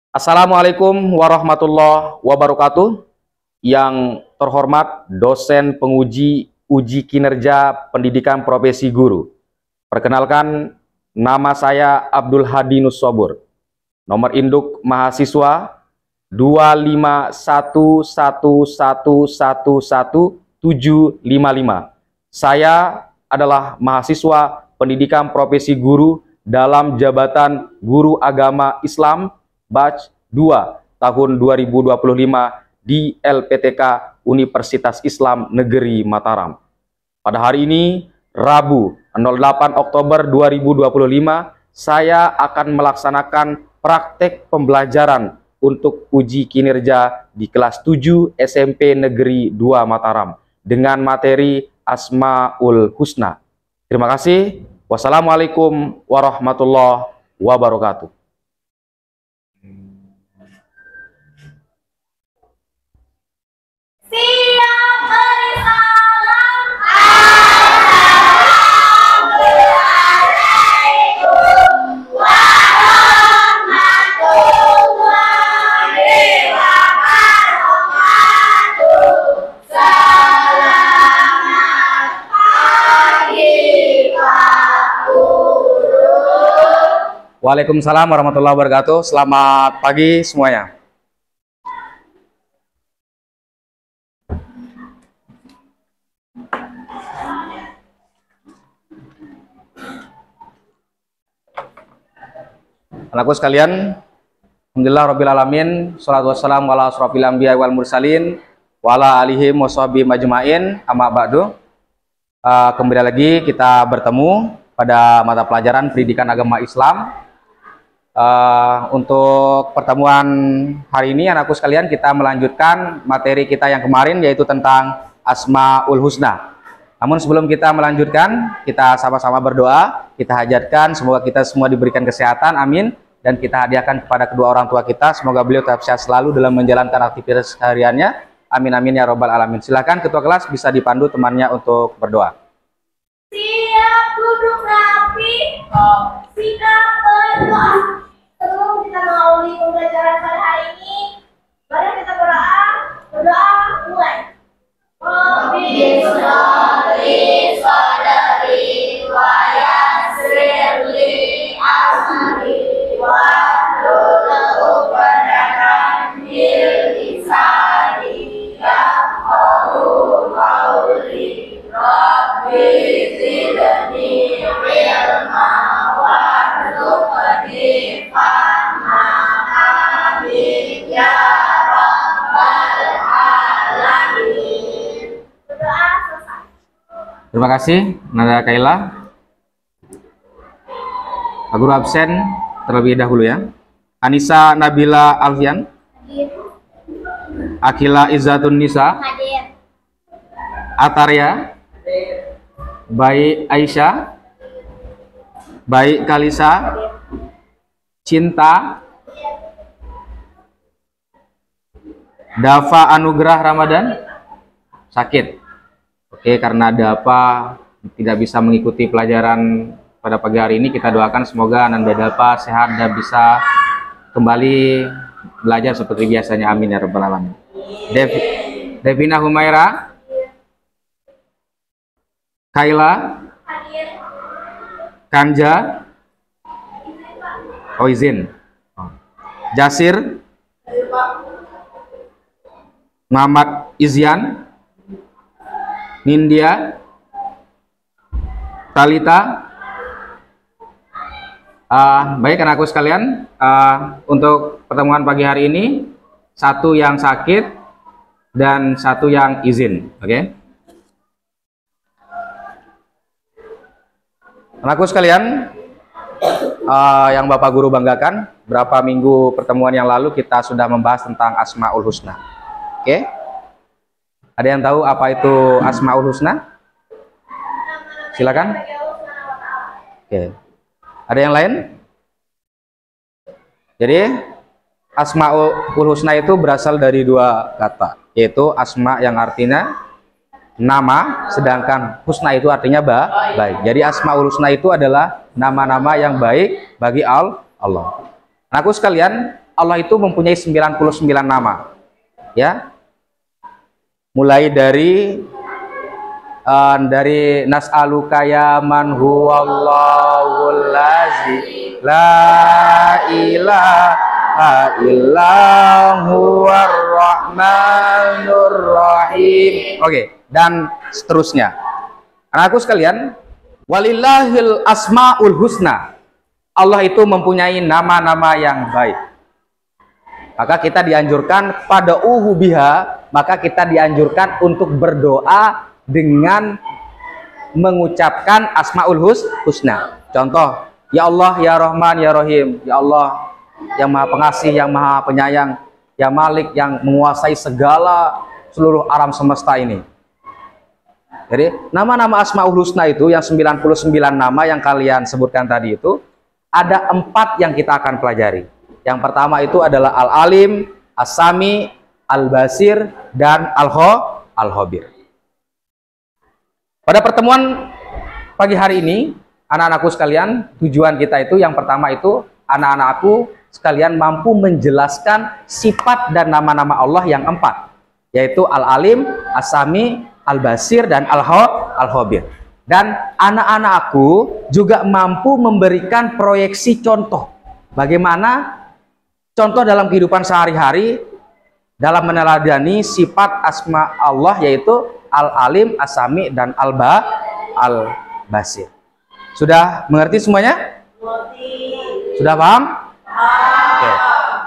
Assalamualaikum warahmatullahi wabarakatuh. Yang terhormat dosen penguji uji kinerja pendidikan profesi guru. Perkenalkan, nama saya Abdul Hadi Nussobur. Nomor induk mahasiswa 25111111755. Saya adalah mahasiswa pendidikan profesi guru dalam jabatan Guru Agama Islam Batch 2 tahun 2025 di LPTK Universitas Islam Negeri Mataram. Pada hari ini, Rabu 08 Oktober 2025, saya akan melaksanakan praktek pembelajaran untuk uji kinerja di kelas 7 SMP Negeri 2 Mataram dengan materi Asmaul Husna. Terima kasih. Wassalamualaikum warahmatullahi wabarakatuh. Siap beri salam. Assalamualaikum warahmatullahi wabarakatuh. Selamat pagi Pak Guru. Waalaikumsalam warahmatullahi wabarakatuh. Selamat pagi semuanya. Anakku sekalian, alhamdulillah rabbil alamin, sholatu wassalamu ala asrofil anbiya wal mursalin wa ala alihi wa sahbihi majma'in, amma ba'du. Kembali lagi kita bertemu pada mata pelajaran pendidikan agama Islam. Untuk pertemuan hari ini anakku sekalian, kita melanjutkan materi kita yang kemarin, yaitu tentang Asmaul Husna. Namun sebelum kita melanjutkan, kita sama-sama berdoa, kita hajatkan semoga kita semua diberikan kesehatan, amin. Dan kita hadiahkan kepada kedua orang tua kita, semoga beliau tetap sehat selalu dalam menjalankan aktivitas hariannya, amin amin ya robbal alamin. Silakan ketua kelas bisa dipandu temannya untuk berdoa. Siap duduk rapi. Siap berdoa. Sebelum kita mengawali pembelajaran pada hari ini, mari kita berdoa. Berdoa mulai. Rabbi sholli sadri wa yassir li amri wahlul 'uqdatam min lisani yafqahu qawli. Rabbi zidni ilma warzuqni fahma. Amin ya rabbal alamin. Berdoa selesai. Terima kasih, Nada Kaila. Pak Guru absen terlebih dahulu ya. Anissa Nabila Alfian, Akila Izzatun Nisa, Hadir. Ataria, Baik Aisyah, Baik Kalisa, Cinta, Dafa Anugrah Ramadan, sakit. Oke, karena Dafa tidak bisa mengikuti pelajaran pada pagi hari ini, kita doakan semoga Nanda Dafa sehat dan bisa kembali belajar seperti biasanya, amin ya rabbal alamin. Devina Humaira, Kaila, Hadir. Kanja, izin. Jasir, Muhammad Izyan, Nindya, Talita. Baik anakku sekalian, untuk pertemuan pagi hari ini, satu yang sakit dan satu yang izin. Oke. Anakku sekalian, yang Bapak Guru banggakan, berapa minggu pertemuan yang lalu kita sudah membahas tentang Asmaul Husna. Oke. Ada yang tahu apa itu Asmaul Husna? Silakan. Oke. Ada yang lain? Jadi Asmaul Husna itu berasal dari dua kata, yaitu asma yang artinya nama, sedangkan husna itu artinya baik. Jadi Asmaul Husna itu adalah nama-nama yang baik bagi Allah. Anakku sekalian, Allah itu mempunyai 99 nama. Ya. Mulai dari nas'aluka ya man huwallahul ladzi la ilaha illa huwar rahmanur rahim. Oke, dan seterusnya. Anakku sekalian, walillahil asmaul husna. Allah itu mempunyai nama-nama yang baik. Maka kita dianjurkan pada biha, maka kita dianjurkan untuk berdoa dengan mengucapkan asmaul husna. Contoh, ya Allah, ya Rahman, ya Rahim. Ya Allah yang Maha Pengasih, yang Maha Penyayang, ya Malik yang menguasai segala seluruh alam semesta ini. Jadi nama-nama asmaul husna itu yang 99 nama yang kalian sebutkan tadi itu, ada 4 yang kita akan pelajari. Yang pertama itu adalah Al-Alim, As-Sami, Al-Basir, dan Al-Khabir. Pada pertemuan pagi hari ini, anak-anakku sekalian, tujuan kita itu yang pertama itu anak-anakku sekalian mampu menjelaskan sifat dan nama-nama Allah yang 4, yaitu Al-Alim, As-Sami, Al-Basir, dan Al-Khabir. Dan anak-anakku juga mampu memberikan proyeksi contoh bagaimana contoh dalam kehidupan sehari-hari dalam meneladani sifat asma Allah, yaitu Al-Alim, As-Sami, dan Al-Basir. Sudah mengerti semuanya? Sudah paham? Oke.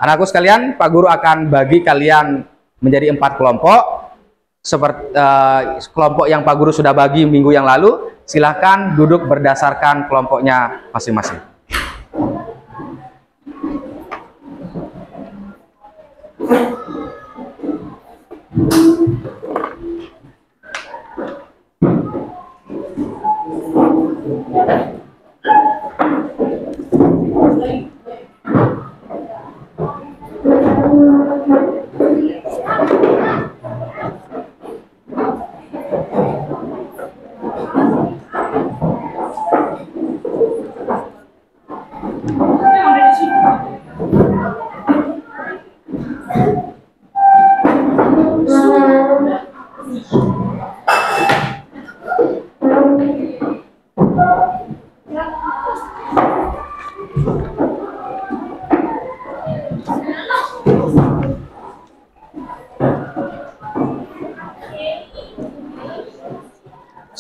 Anakku sekalian, Pak Guru akan bagi kalian menjadi 4 kelompok. Seperti kelompok yang Pak Guru sudah bagi minggu yang lalu, silahkan duduk berdasarkan kelompoknya masing-masing.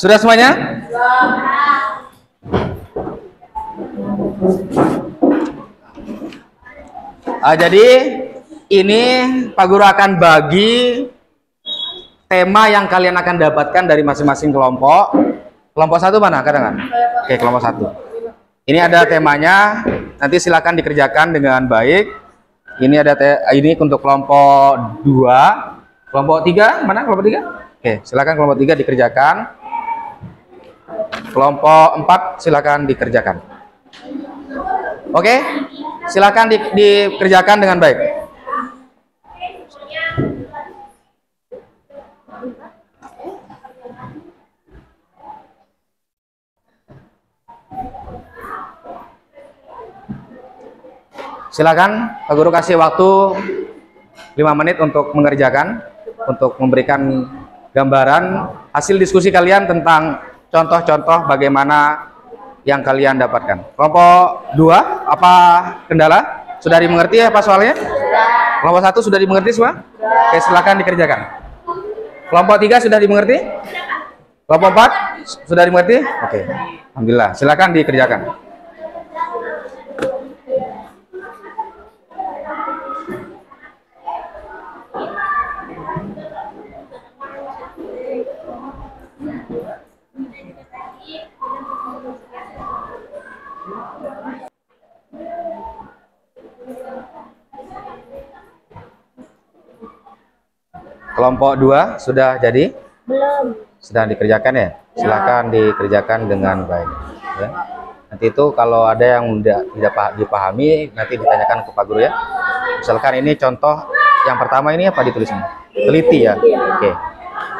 Sudah semuanya? Jadi ini Pak Guru akan bagi tema yang kalian akan dapatkan dari masing-masing kelompok. Kelompok 1 mana? Kadang-kadang. Oke, kelompok 1. Ini ada temanya. Nanti silakan dikerjakan dengan baik. Ini ada ini untuk kelompok 2. Kelompok 3 mana? Kelompok 3? Oke, silakan kelompok 3 dikerjakan. Kelompok 4 silakan dikerjakan. Oke, silakan dikerjakan dengan baik. Silakan Pak Guru kasih waktu 5 menit untuk mengerjakan, untuk memberikan gambaran hasil diskusi kalian tentang contoh-contoh bagaimana yang kalian dapatkan. Kelompok 2, apa kendala? Sudah dimengerti ya Pak soalnya? Sudah. Kelompok 1 sudah dimengerti semua? Sudah. Oke, silakan dikerjakan. Kelompok 3 sudah dimengerti? Kelompok 4 sudah dimengerti? Oke, alhamdulillah. Silakan dikerjakan. Kelompok 2 sudah jadi? Belum. Sedang dikerjakan ya? Silakan dikerjakan dengan baik. Ya. Nanti itu kalau ada yang tidak dipahami, nanti ditanyakan ke Pak Guru ya. Misalkan ini contoh yang pertama ini apa ditulisnya? Teliti ya? Oke,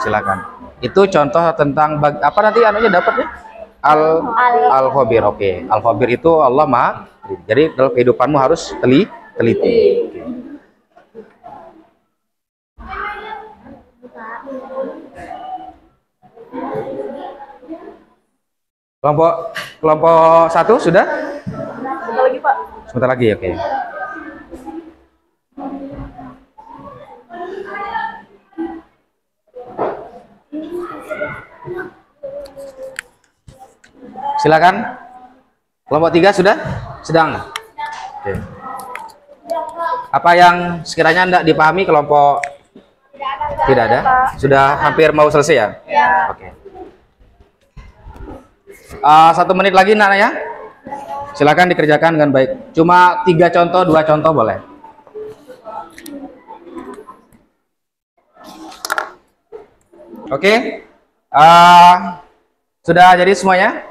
silakan. Itu contoh tentang apa nanti anunya dapatnya? Al-Khabir. Oke, Al-Khabir itu Allah Maha. Jadi dalam kehidupanmu harus teliti. Kelompok 1 sudah? Sebentar lagi, Pak. Sebentar lagi, oke. Silakan. Kelompok 3 sudah? Sedang. Oke. Apa yang sekiranya tidak dipahami kelompok tidak ada? Sudah hampir mau selesai ya? Ya. Oke. 1 menit lagi nak ya. Silakan dikerjakan dengan baik. Cuma 3 contoh, 2 contoh boleh. Oke. Sudah jadi semuanya?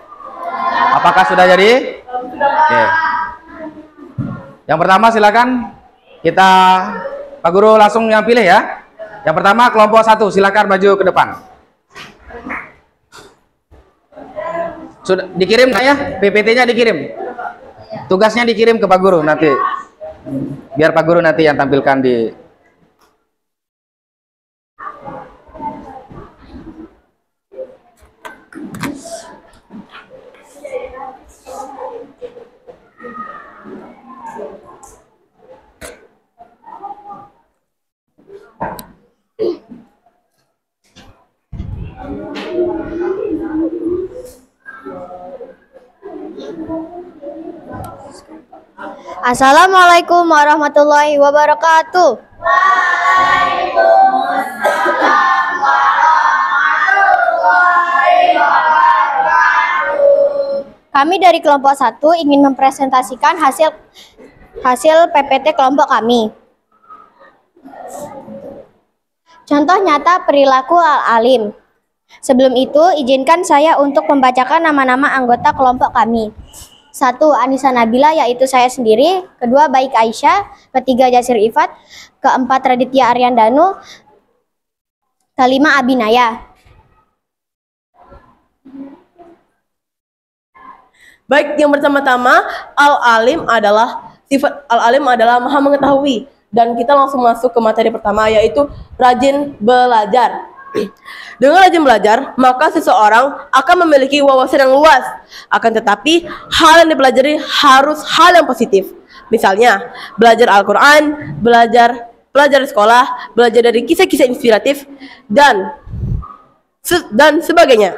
Apakah sudah jadi? Oke. Yang pertama silakan kita Pak Guru langsung yang pilih ya. Yang pertama kelompok 1 silakan maju ke depan. Sudah dikirim nggak ya? PPT-nya dikirim. Tugasnya dikirim ke Pak Guru nanti. Biar Pak Guru nanti yang tampilkan di. Assalamualaikum warahmatullahi wabarakatuh. Kami dari kelompok 1 ingin mempresentasikan hasil PPT kelompok kami. Contoh nyata perilaku al-alim. Sebelum itu, izinkan saya untuk membacakan nama-nama anggota kelompok kami. 1. Anissa Nabila, yaitu saya sendiri. 2. Baik Aisyah. 3. Jasir Ifat. 4. Raditya Aryandanu. 5. Abinaya. Baik, yang pertama-tama al-alim adalah sifat al-alim adalah maha mengetahui, dan kita langsung masuk ke materi pertama, yaitu rajin belajar. Dengan rajin belajar, maka seseorang akan memiliki wawasan yang luas. Akan tetapi, hal yang dipelajari harus hal yang positif. Misalnya, belajar Al-Quran, belajar sekolah, belajar dari kisah-kisah inspiratif, dan sebagainya.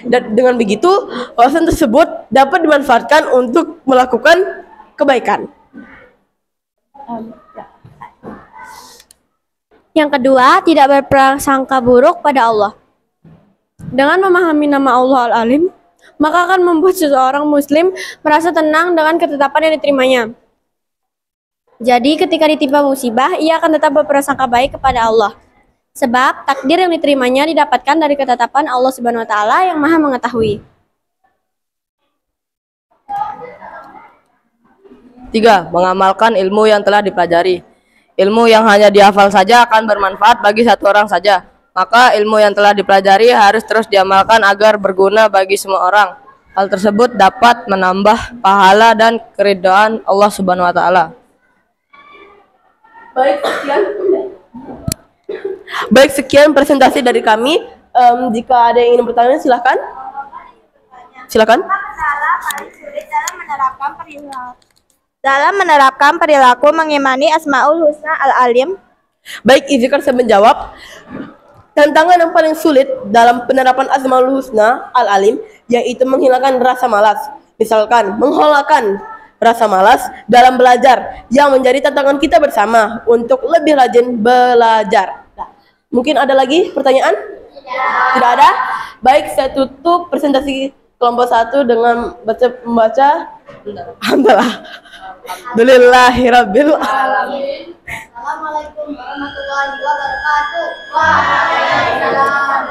Dan dengan begitu, wawasan tersebut dapat dimanfaatkan untuk melakukan kebaikan. Yang kedua, tidak berprasangka buruk pada Allah. Dengan memahami nama Allah Al-Alim, maka akan membuat seseorang muslim merasa tenang dengan ketetapan yang diterimanya. Jadi ketika ditimpa musibah, ia akan tetap berprasangka baik kepada Allah. Sebab takdir yang diterimanya didapatkan dari ketetapan Allah Subhanahu wa taala yang Maha mengetahui. 3. Mengamalkan ilmu yang telah dipelajari. Ilmu yang hanya dihafal saja akan bermanfaat bagi satu orang saja. Maka ilmu yang telah dipelajari harus terus diamalkan agar berguna bagi semua orang. Hal tersebut dapat menambah pahala dan keridhaan Allah Subhanahu wa taala. Baik, sekian presentasi dari kami. Jika ada yang ingin bertanya, silakan. Silakan. Dalam menerapkan perilaku mengimani Asmaul Husna Al-Alim. Baik, izinkan saya menjawab. Tantangan yang paling sulit dalam penerapan Asmaul Husna Al-Alim yaitu menghilangkan rasa malas. Misalkan, menghilangkan rasa malas dalam belajar yang menjadi tantangan kita bersama untuk lebih rajin belajar. Nah, mungkin ada lagi pertanyaan? Tidak ada? Baik, saya tutup presentasi kelompok 1 dengan membaca Alhamdulillahirabbil alamin. Assalamualaikum warahmatullahi wabarakatuh. Waalaikumsalam.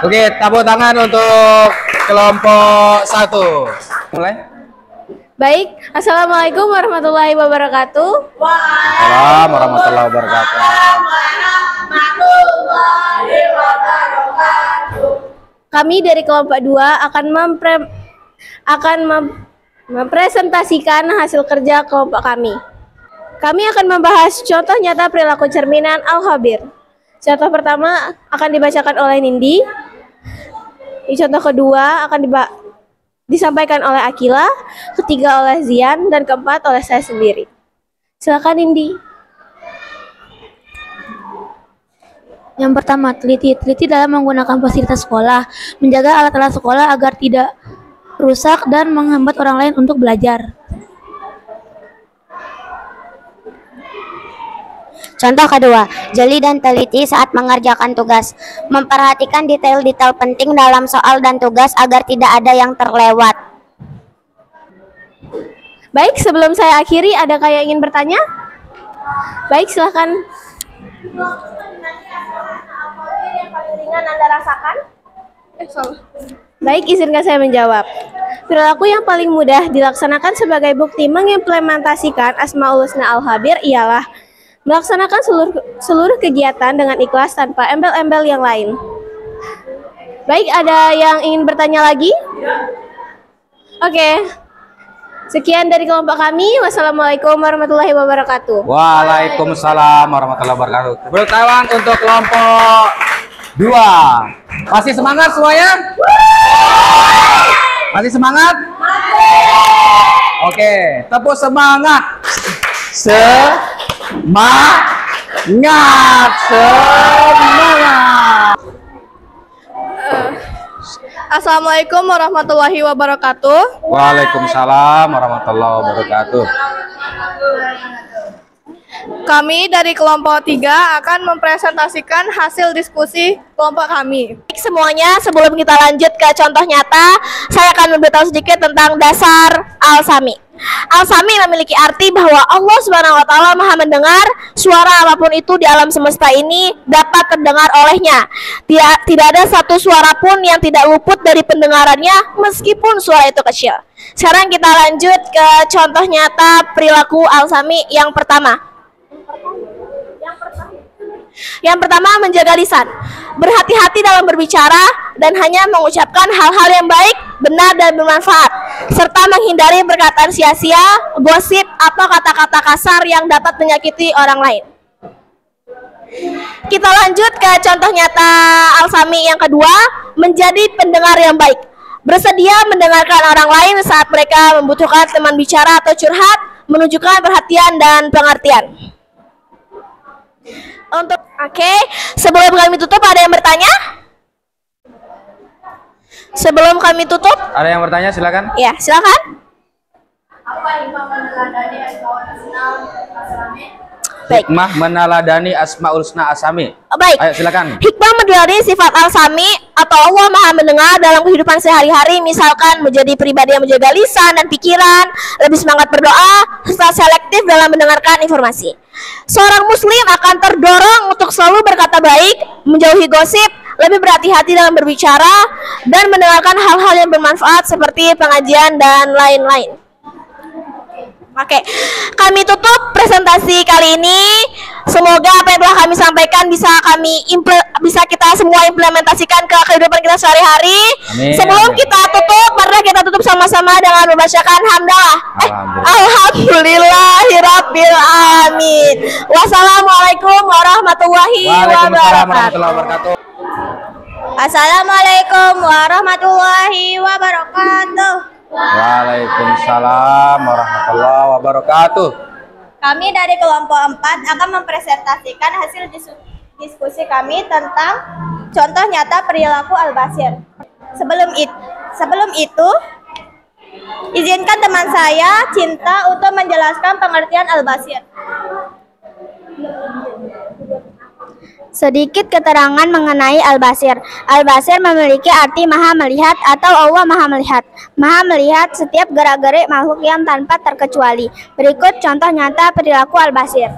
Oke, tepuk tangan untuk kelompok 1. Mulai. Baik, Assalamualaikum warahmatullahi wabarakatuh. Waalaikumsalam warahmatullahi wabarakatuh. Kami dari kelompok 2 akan mempresentasikan hasil kerja kelompok kami. Kami akan membahas contoh nyata perilaku cerminan Al-Khabir. Contoh pertama akan dibacakan oleh Nindi. Contoh kedua akan disampaikan oleh Akila, ketiga oleh Zian, dan keempat oleh saya sendiri. Silakan Indi. Yang pertama, teliti dalam menggunakan fasilitas sekolah, menjaga alat-alat sekolah agar tidak rusak dan menghambat orang lain untuk belajar. Contoh kedua, jeli dan teliti saat mengerjakan tugas. Memperhatikan detail-detail penting dalam soal dan tugas agar tidak ada yang terlewat. Baik, sebelum saya akhiri, adakah yang ingin bertanya? Baik, silahkan. Yang paling ringan Anda rasakan? Baik, izinkan saya menjawab. Perilaku yang paling mudah dilaksanakan sebagai bukti mengimplementasikan Asmaul Husna Al-Khabir ialah melaksanakan seluruh kegiatan dengan ikhlas tanpa embel-embel yang lain. Baik, ada yang ingin bertanya lagi? Oke. Sekian dari kelompok kami. Wassalamualaikum warahmatullahi wabarakatuh. Waalaikumsalam warahmatullahi wabarakatuh. Tepuk tangan untuk kelompok 2. Masih semangat semuanya? Masih semangat? Oke, tepuk semangat. Semangat. Assalamualaikum warahmatullahi wabarakatuh. Waalaikumsalam warahmatullahi wabarakatuh. Kami dari kelompok 3 akan mempresentasikan hasil diskusi kelompok kami. Semuanya, sebelum kita lanjut ke contoh nyata, saya akan memberitahu sedikit tentang dasar Al-Sami. Al-Sami memiliki arti bahwa Allah Subhanahu wa taala Maha mendengar suara apapun itu di alam semesta ini dapat terdengar olehnya. Tidak ada satu suara pun yang tidak luput dari pendengarannya meskipun suara itu kecil. Sekarang kita lanjut ke contoh nyata perilaku Al-Sami yang pertama. Yang pertama, menjaga lisan. Berhati-hati dalam berbicara dan hanya mengucapkan hal-hal yang baik, benar, dan bermanfaat, serta menghindari perkataan sia-sia, gosip, atau kata-kata kasar yang dapat menyakiti orang lain. Kita lanjut ke contoh nyata Al-Sami yang kedua, menjadi pendengar yang baik. Bersedia mendengarkan orang lain saat mereka membutuhkan teman bicara atau curhat, menunjukkan perhatian dan pengertian. Sebelum kami tutup, ada yang bertanya? Sebelum kami tutup, Ada yang bertanya, silakan. ya silakan. Baik. Hikmah meneladani Asmaul Husna As-Sami. Baik. Ayo silakan. Hikmah meneladani sifat Al-Sami atau Allah Maha mendengar dalam kehidupan sehari-hari, misalkan menjadi pribadi yang menjaga lisan dan pikiran, lebih semangat berdoa, serta selektif dalam mendengarkan informasi. Seorang muslim akan terdorong untuk selalu berkata baik, menjauhi gosip, lebih berhati-hati dalam berbicara, dan mendengarkan hal-hal yang bermanfaat seperti pengajian dan lain-lain. Oke, kami tutup presentasi kali ini. Semoga apa yang telah kami sampaikan bisa kita semua implementasikan ke kehidupan kita sehari-hari. Sebelum kita tutup, mari kita tutup sama-sama dengan membacakan hamdalah. Alhamdulillahirabbil alamin. Wassalamualaikum warahmatullahi wabarakatuh. Assalamualaikum warahmatullahi wabarakatuh. Waalaikumsalam warahmatullahi wabarakatuh. Kami dari kelompok 4 akan mempresentasikan hasil diskusi kami tentang contoh nyata perilaku Al-Basir. Sebelum itu, izinkan teman saya, Cinta, untuk menjelaskan pengertian Al-Basir. Sedikit keterangan mengenai Al-Basir. Al-Basir memiliki arti maha melihat atau Allah maha melihat. Maha melihat setiap gerak-gerik makhluk yang tanpa terkecuali. Berikut contoh nyata perilaku Al-Basir.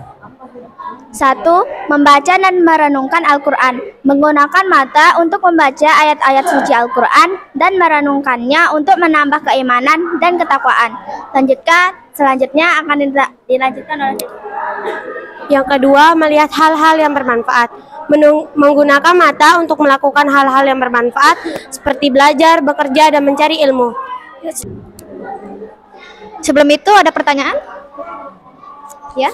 1. Membaca dan merenungkan Al-Quran. Menggunakan mata untuk membaca ayat-ayat suci Al-Quran dan merenungkannya untuk menambah keimanan dan ketakwaan. Selanjutnya akan dilanjutkan oleh Yang kedua, melihat hal-hal yang bermanfaat. Menggunakan mata untuk melakukan hal-hal yang bermanfaat seperti belajar, bekerja, dan mencari ilmu. Sebelum itu ada pertanyaan? Ya.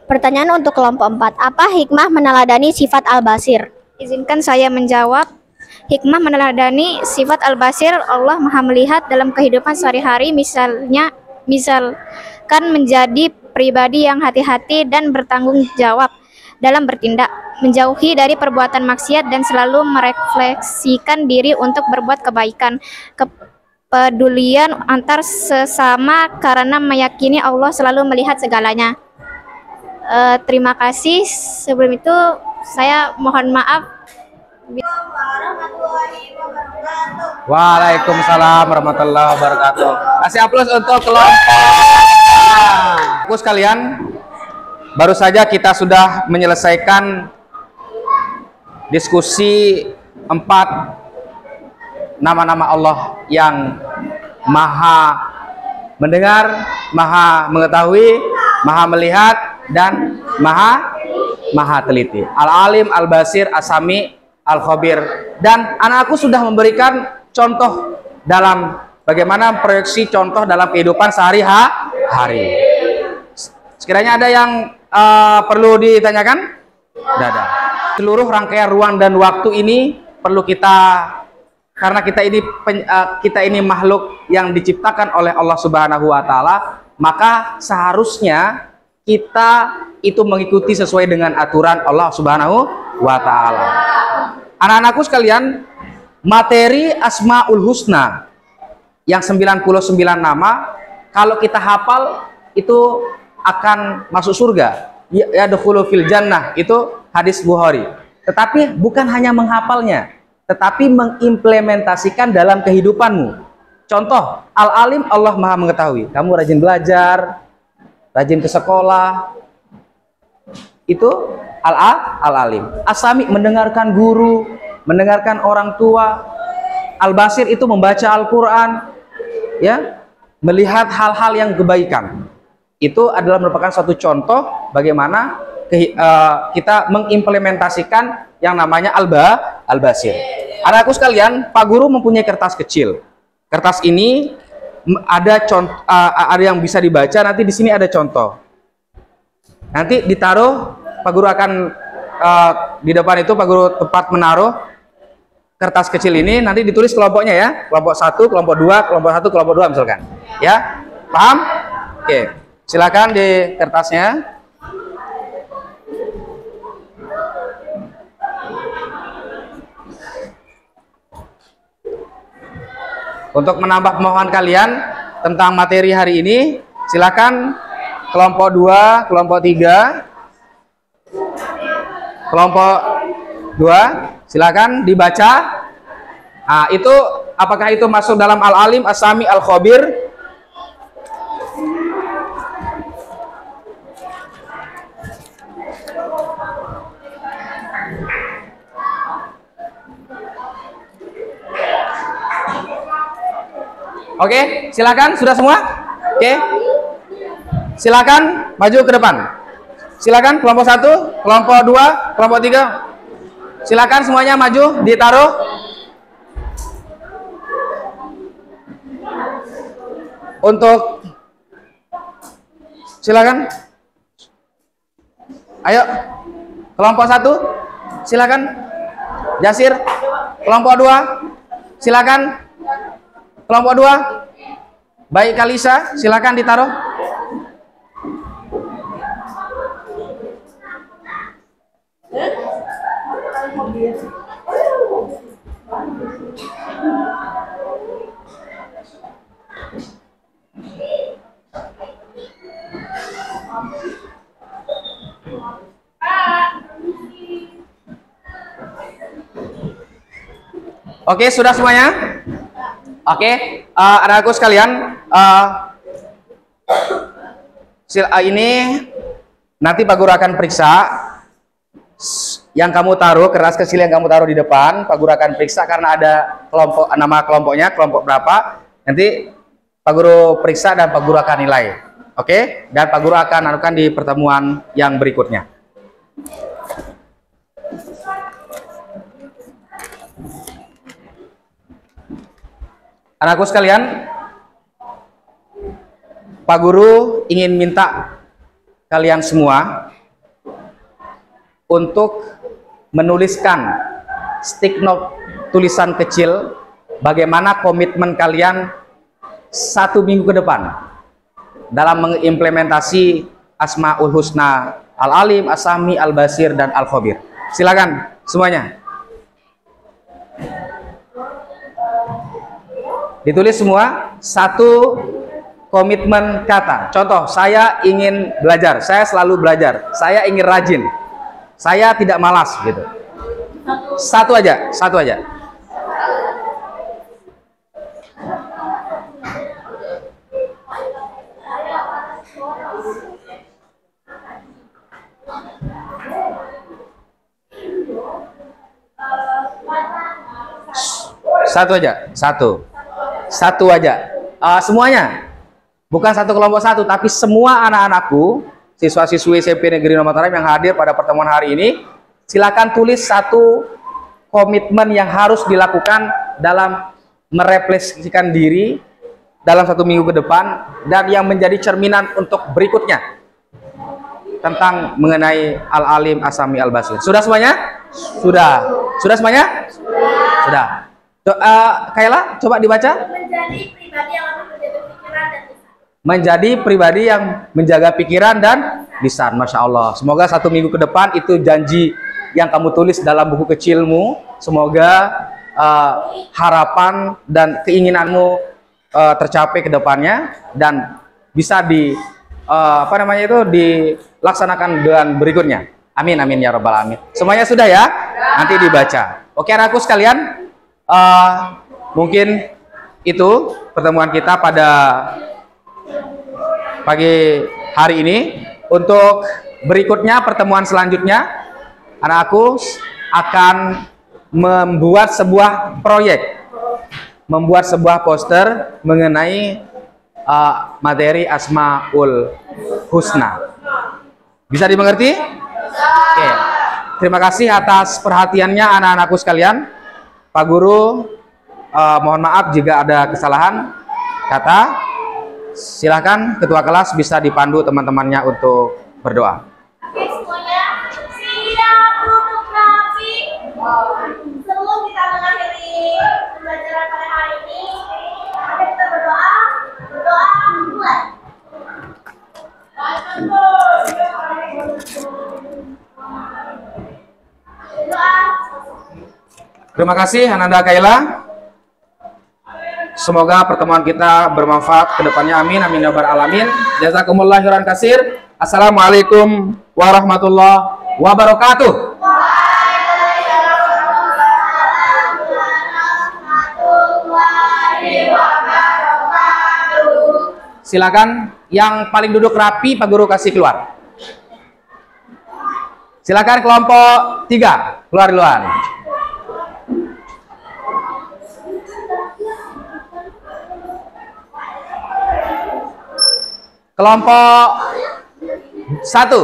Pertanyaan untuk kelompok 4. Apa hikmah meneladani sifat Al-Basir? Izinkan saya menjawab. Hikmah meneladani sifat Al-Basir, Allah Maha melihat dalam kehidupan sehari-hari, misalkan menjadi pribadi yang hati-hati dan bertanggung jawab dalam bertindak, menjauhi dari perbuatan maksiat dan selalu merefleksikan diri untuk berbuat kebaikan, kepedulian antar sesama karena meyakini Allah selalu melihat segalanya. Terima kasih. Sebelum itu saya mohon maaf. Waalaikumsalam warahmatullahi wabarakatuh. Kasih aplaus untuk kelompok. Aku sekalian, baru saja kita sudah menyelesaikan diskusi 4 nama-nama Allah yang maha mendengar, maha mengetahui, maha melihat, dan maha teliti. Al-Alim, Al-Basir, As-Sami, Al-Khabir. Dan anakku sudah memberikan contoh dalam bagaimana proyeksi contoh dalam kehidupan sehari-hari. Sekiranya ada yang perlu ditanyakan? Tidak ada. Seluruh rangkaian ruang dan waktu ini perlu kita, karena kita ini makhluk yang diciptakan oleh Allah Subhanahu wa taala, maka seharusnya kita itu mengikuti sesuai dengan aturan Allah Subhanahu wa taala. Anak-anakku sekalian, materi Asmaul Husna yang 99 nama, kalau kita hafal itu akan masuk surga. Yadkhulu fil jannah, itu hadis Bukhari. Tetapi bukan hanya menghafalnya, tetapi mengimplementasikan dalam kehidupanmu. Contoh, Al-Alim, Allah Maha mengetahui. Kamu rajin belajar, rajin ke sekolah, itu Al-Alim. As-Sami, mendengarkan guru, mendengarkan orang tua. Al-Basir itu membaca Al-Quran, ya, melihat hal-hal yang kebaikan. Itu adalah merupakan suatu contoh bagaimana kita mengimplementasikan yang namanya Al-Basir. Anakku sekalian, Pak Guru mempunyai kertas kecil. Kertas ini ada contoh, ada yang bisa dibaca. Nanti di sini ada contoh. Nanti ditaruh, Pak Guru akan di depan itu Pak Guru tempat menaruh kertas kecil ini. Nanti ditulis kelompoknya ya, kelompok 1, kelompok 2, kelompok 1, kelompok 2 misalkan. Ya, paham? Oke, silakan di kertasnya. Untuk menambah pemahaman kalian tentang materi hari ini, silakan kelompok 2, kelompok 3, kelompok 2, silakan dibaca. Nah, itu apakah itu masuk dalam Al-Alim, As-Sami, Al-Khabir? Oke, silakan, sudah semua? Oke. Silakan maju ke depan. Silakan kelompok 1, kelompok 2, kelompok 3. Silakan semuanya maju, ditaruh. Untuk silakan. Ayo. Kelompok 1, silakan. Jasir. Kelompok 2, silakan. Kelompok 2, baik Kalisa, silakan ditaruh. Oke, sudah semuanya? Oke, anak-anakku sekalian, ini nanti Pak Guru akan periksa yang kamu taruh, keras kecil yang kamu taruh di depan. Pak Guru akan periksa karena ada kelompok, nama kelompoknya, kelompok berapa. Nanti Pak Guru periksa dan Pak Guru akan nilai. Oke, dan Pak Guru akan anukan di pertemuan yang berikutnya. Anakku sekalian, Pak Guru ingin minta kalian semua untuk menuliskan stick note tulisan kecil bagaimana komitmen kalian 1 minggu ke depan dalam mengimplementasi Asmaul Husna Al-Alim, As-Sami, Al-Basir, dan Al-Khabir. Silakan semuanya. Ditulis semua 1 komitmen kata. Contoh, saya ingin belajar, saya selalu belajar, saya ingin rajin, saya tidak malas gitu. Satu aja. Satu aja. Semuanya. Bukan satu kelompok satu, tapi semua anak-anakku, siswa-siswi SMP Negeri Mataram yang hadir pada pertemuan hari ini, silakan tulis 1 komitmen yang harus dilakukan dalam merefleksikan diri dalam 1 minggu ke depan dan yang menjadi cerminan untuk berikutnya tentang mengenai Al-Alim, As-Sami, Al-Basir. Sudah semuanya? Sudah semuanya? Sudah. Kayla, coba dibaca. Menjadi pribadi yang menjaga pikiran dan lisan. Masya Allah. Semoga 1 minggu ke depan itu janji yang kamu tulis dalam buku kecilmu. Semoga harapan dan keinginanmu tercapai ke depannya dan bisa dilaksanakan dengan berikutnya. Amin ya rabbal alamin. Semuanya sudah ya? Nanti dibaca. Oke, anakku sekalian, mungkin itu pertemuan kita pada pagi hari ini. Untuk berikutnya, pertemuan selanjutnya, anakku akan membuat sebuah proyek, membuat sebuah poster mengenai materi Asmaul Husna. Bisa dimengerti? Oke. Terima kasih atas perhatiannya anak-anakku sekalian. Pak Guru, mohon maaf jika ada kesalahan kata. Silahkan ketua kelas bisa dipandu teman-temannya untuk berdoa. Oke, semuanya siap duduk rapi. Sebelum kita mengakhiri pembelajaran pada hari ini, mari kita berdoa. Berdoa mulai. Terima kasih Ananda Kayla. Semoga pertemuan kita bermanfaat ke depannya. Amin ya rabbal alamin. Jazakumullah khairan katsir. Assalamualaikum warahmatullahi wabarakatuh. Silakan yang paling duduk rapi Pak Guru kasih keluar. Silakan kelompok 3 keluar duluan. Kelompok 1.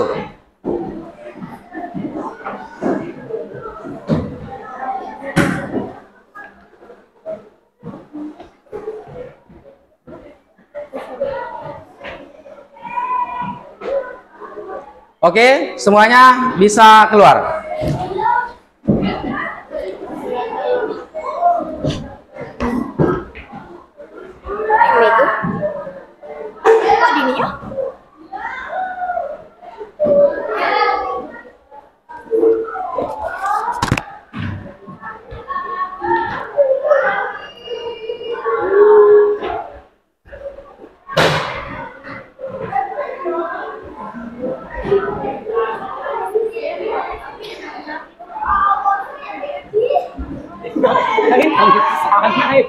Oke, semuanya bisa keluar. Kalian sangat